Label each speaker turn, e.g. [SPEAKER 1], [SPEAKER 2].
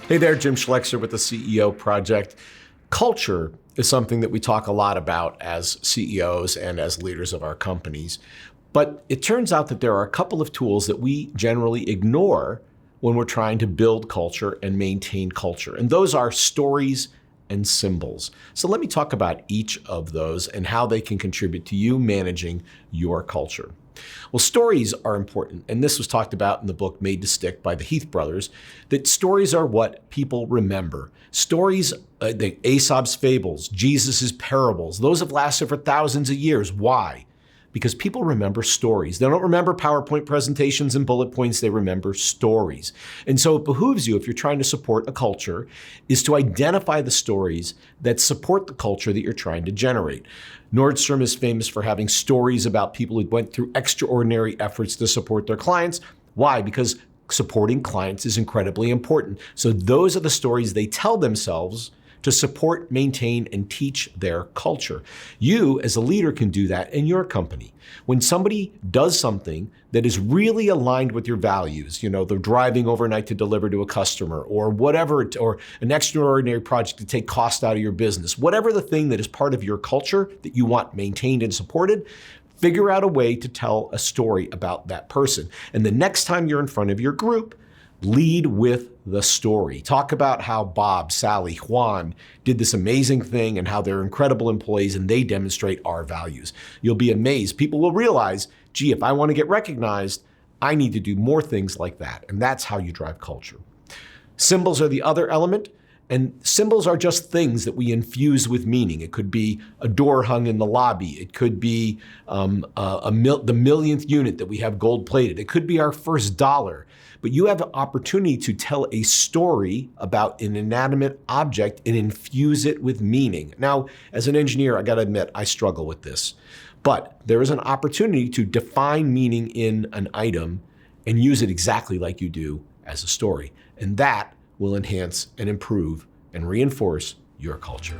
[SPEAKER 1] Hey there, Jim Schlexer with the CEO Project. Culture is something that we talk a lot about as CEOs and as leaders of our companies. But it turns out that there are a couple of tools that we generally ignore when we're trying to build culture and maintain culture. And those are stories and symbols. So let me talk about each of those and how they can contribute to you managing your culture. Well, stories are important, and this was talked about in the book Made to Stick by the Heath brothers, that stories are what people remember. Stories, the Aesop's fables, Jesus's parables, those have lasted for thousands of years. Why? Because people remember stories. They don't remember PowerPoint presentations and bullet points, they remember stories. And so it behooves you, if you're trying to support a culture, is to identify the stories that support the culture that you're trying to generate. Nordstrom is famous for having stories about people who went through extraordinary efforts to support their clients. Why? Because supporting clients is incredibly important. So those are the stories they tell themselves to support, maintain, and teach their culture. You, as a leader, can do that in your company. When somebody does something that is really aligned with your values, they're driving overnight to deliver to a customer or whatever, or an extraordinary project to take cost out of your business, whatever the thing that is part of your culture that you want maintained and supported, figure out a way to tell a story about that person. And the next time you're in front of your group, lead with the story. Talk about how Bob, Sally, Juan did this amazing thing and how they're incredible employees and they demonstrate our values. You'll be amazed. People will realize, gee, if I want to get recognized, I need to do more things like that. And that's how you drive culture. Symbols are the other element. And symbols are just things that we infuse with meaning. It could be a door hung in the lobby. It could be the millionth unit that we have gold plated. It could be our first dollar. But you have an opportunity to tell a story about an inanimate object and infuse it with meaning. Now, as an engineer, I got to admit, I struggle with this. But there is an opportunity to define meaning in an item and use it exactly like you do as a story. And that will enhance and improve and reinforce your culture.